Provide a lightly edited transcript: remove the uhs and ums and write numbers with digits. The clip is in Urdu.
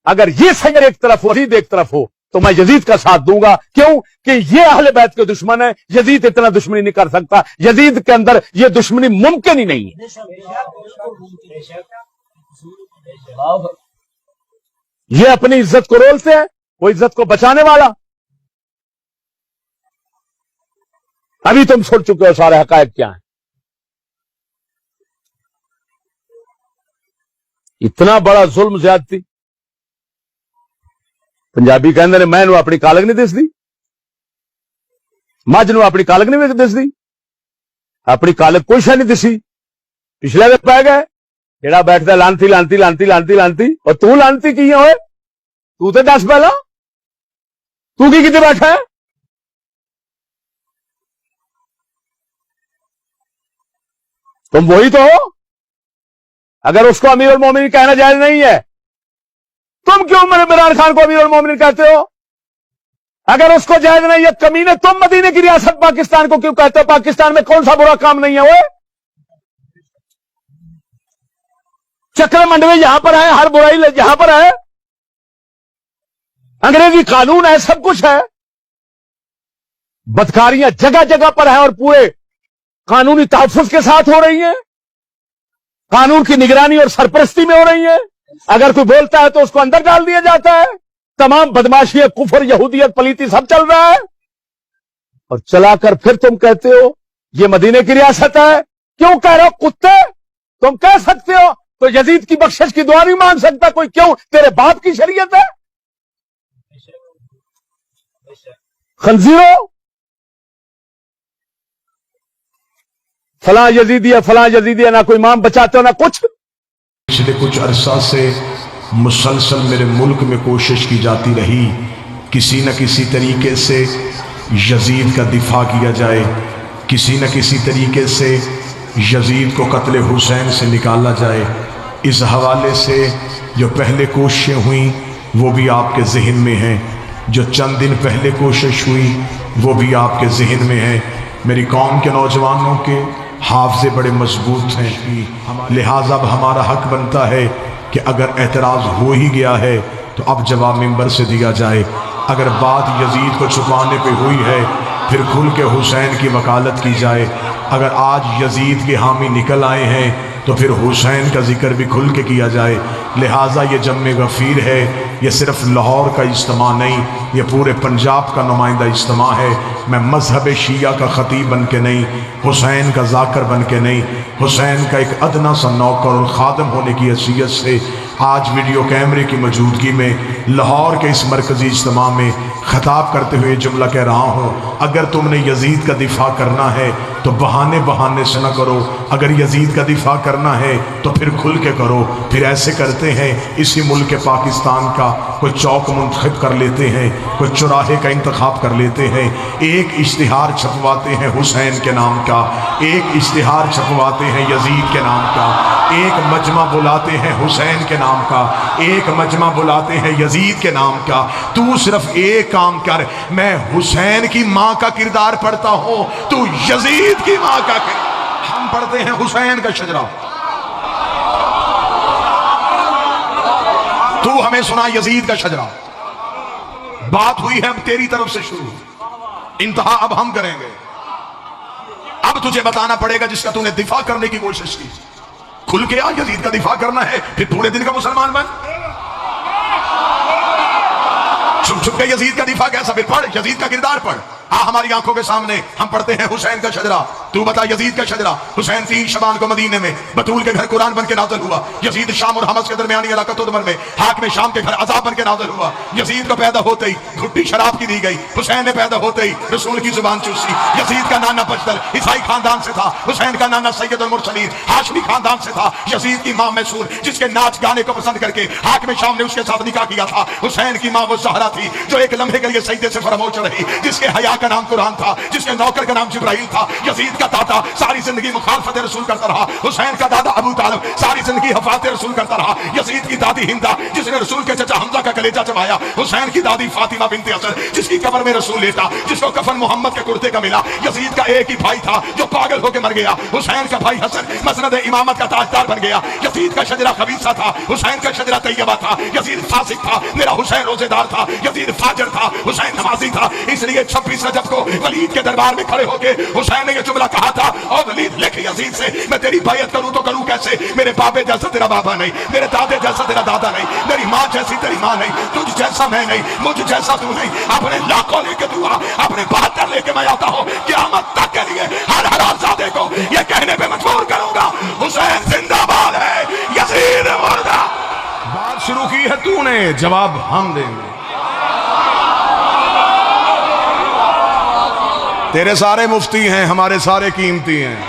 اگر یہ سنگر ایک طرف ہو یزید ایک طرف ہو تو میں یزید کا ساتھ دوں گا. کیوں کہ یہ اہل بیت کے دشمن ہے. یزید اتنا دشمنی نہیں کر سکتا. یزید کے اندر یہ دشمنی ممکن ہی نہیں ہے. یہ اپنی عزت کو رولتے ہیں, وہ عزت کو بچانے والا. ابھی تم سن چکے ہو سارے حقائق کیا ہیں. اتنا بڑا ظلم زیادتی. پنجابی کہندے نے میں نو اپنی کالک نہیں دس دی, مجھ نو اپنی کالک نہیں دس دی. اپنی کالک کوئی شے نہیں دسی. پچھلے دن پہ گئے جڑا بیٹھتا لانتی لانتی لانتی لانتی لانتی, اور تو لانتی کی ہوئے تو تے دس پہلا تو کی کتے بیٹھا ہے. تم وہی تو ہو. اگر اس کو امیر المومنین کہنا جائز نہیں ہے, تم کیوں عمران خان کو امیر المومنین کہتے ہو؟ اگر اس کو جائز نہیں ہے کمینے, تم مدینے کی ریاست پاکستان کو کیوں کہتے ہو؟ پاکستان میں کون سا برا کام نہیں ہے وہ؟ چکر منڈوے یہاں پر ہے, ہر برائی یہاں پر ہے, انگریزی قانون ہے, سب کچھ ہے. بدکاریاں جگہ جگہ پر ہیں اور پورے قانونی تحفظ کے ساتھ ہو رہی ہیں, قانون کی نگرانی اور سرپرستی میں ہو رہی ہیں. اگر کوئی بولتا ہے تو اس کو اندر ڈال دیا جاتا ہے. تمام بدماشی, کفر, یہودیت, پلیتی سب چل رہا ہے. اور چلا کر پھر تم کہتے ہو یہ مدینے کی ریاست ہے. کیوں کہہ رہے ہو کتے؟ تم کہہ سکتے ہو تو یزید کی بخشش کی دعا نہیں مانگ سکتا کوئی. کیوں؟ تیرے باپ کی شریعت ہے. خنزیرو, فلاں یزیدی ہے فلاں یزیدی ہے, نہ کوئی امام بچاتے ہو نہ کچھ. پچھلے کچھ عرصہ سے مسلسل میرے ملک میں کوشش کی جاتی رہی کسی نہ کسی طریقے سے یزید کا دفاع کیا جائے, کسی نہ کسی طریقے سے یزید کو قتل حسین سے نکالا جائے. اس حوالے سے جو پہلے کوششیں ہوئیں وہ بھی آپ کے ذہن میں ہیں, جو چند دن پہلے کوشش ہوئی وہ بھی آپ کے ذہن میں ہے. میری قوم کے نوجوانوں کے حافظے بڑے مضبوط ہیں, لہٰذا اب ہمارا حق بنتا ہے کہ اگر اعتراض ہو ہی گیا ہے تو اب جواب منبر سے دیا جائے. اگر بات یزید کو چھپانے پہ ہوئی ہے پھر کھل کے حسین کی وکالت کی جائے. اگر آج یزید کے حامی نکل آئے ہیں تو پھر حسین کا ذکر بھی کھل کے کیا جائے. لہٰذا یہ جمع غفیر ہے, یہ صرف لاہور کا اجتماع نہیں, یہ پورے پنجاب کا نمائندہ اجتماع ہے. میں مذہب شیعہ کا خطیب بن کے نہیں, حسین کا ذاکر بن کے نہیں, حسین کا ایک ادنا سا نوکر اور خادم ہونے کی حیثیت سے آج ویڈیو کیمرے کی موجودگی میں لاہور کے اس مرکزی اجتماع میں خطاب کرتے ہوئے جملہ کہہ رہا ہوں. اگر تم نے یزید کا دفاع کرنا ہے تو بہانے سے نہ کرو. اگر یزید کا دفاع کرنا ہے تو پھر کھل کے کرو. پھر ایسے کرتے ہیں اسی ملک پاکستان کا کوئی چوک منتخب کر لیتے ہیں, کوئی چوراہے کا انتخاب کر لیتے ہیں, ایک اشتہار چھپواتے ہیں حسین کے نام کا, ایک اشتہار چھپواتے ہیں یزید کے نام کا, ایک مجمع بلاتے ہیں حسین کے نام کا, ایک مجمع بلاتے ہیں یزید کے نام کا. تو صرف ایک کام کر, میں حسین کی ماں کا کردار پڑھتا ہوں, تو یزید کی ماں کا کردار. ہم پڑھتے ہیں حسین کا شجرہ, تو ہمیں سنا یزید کا شجرہ. بات ہوئی ہے اب تیری طرف سے شروع, انتہا اب ہم کریں گے. اب تجھے بتانا پڑے گا جس کا تو نے دفاع کرنے کی کوشش کی. کھل کے آ, یزید کا دفاع کرنا ہے پھر پورے دن کا مسلمان بن. چھپ چھپ کے یزید کا دفاع کیسا؟ پھر پڑھ یزید کا کردار پڑھ. ہماری آنکھوں کے سامنے ہم پڑھتے ہیں حسین کا شجرہ. تو بتا یزید کا شجرہ. حسین 3 شعبان کو مدینے میں بطول کے گھر قرآن بن کے نازل ہوا. یزید شام اور حمص کے درمیانی علاقہ تدمر میں حاکم شام کے گھر عذاب بن کے نازل ہوا. یزید کو پیدا ہوتے ہی گھٹی شراب کی دی گئی. حسین نے پیدا ہوتے ہی رسول کی زبان چوسی. یزید کا نانا بشتر عیسائی خاندان سے تھا, حسین کا نانا سید المرسلین ہاشمی خاندان سے تھا. یزید کی ماں میسور جس کے ناچ گانے کو پسند کر کے حاکم شام نے اس کے ساتھ نکاح کیا تھا. حسین کی ماں وہ زہرا تھی جو ایک لمحے کے لیے سجدے سے فراموش رہی, جس کے حیا کا نام قرآن تھا, جس کے نوکر کا نام جبرائیل تھا. یزید کا دادا ساری زندگی مخالفت رسول کرتا رہا، حسین کا دادا ابو طالب ساری زندگی حفاظت رسول کرتا رہا، یزید کی دادی ہندا جس نے رسول کے چچا حمزہ کا کلیجہ چبایا، حسین کی دادی فاطمہ بنت اسد جس کی قبر میں رسول لیٹا، جس کو کفن محمد کے کرتے کا ملا، یزید کا ایک ہی بھائی تھا جو پاگل ہو کے مر گیا، حسین کا بھائی حسن مسند امامت کا تاجدار بن گیا، یزید کا شجرہ خبیثہ تھا، حسین کا شجرہ طیبہ تھا، یزید فاسق تھا، میرا حسین روزے دار تھا، یزید فاجر تھا، حسین نمازی تھا، اس لیے 26 رجب کو ولید کے دربار میں کھڑے ہو کے حسین نے یہ جملہ کہا تھا، اور ولید لکھ یزید سے میں تیری بیعت کروں تو کروں کیسے، میرے بابے جیسا تیرا بابا نہیں، میرے دادے جیسا تیرا دادا نہیں، میری ماں جیسی تیری ماں نہیں، تجھ جیسا میں نہیں، مجھ جیسا تو نہیں، اپنے لاکھوں لے کے دعا اپنے 72 لے کے میں آتا ہوں، قیامت تک کے لیے ہر حرامزادے کو یہ کہنے پہ مجبور کروں گا حسین زندہ باد ہے، یزید مردہ۔ بات شروع کی ہے تو نے، جواب ہم دیں گے۔ تیرے سارے مفتی ہیں، ہمارے سارے قیمتی ہیں۔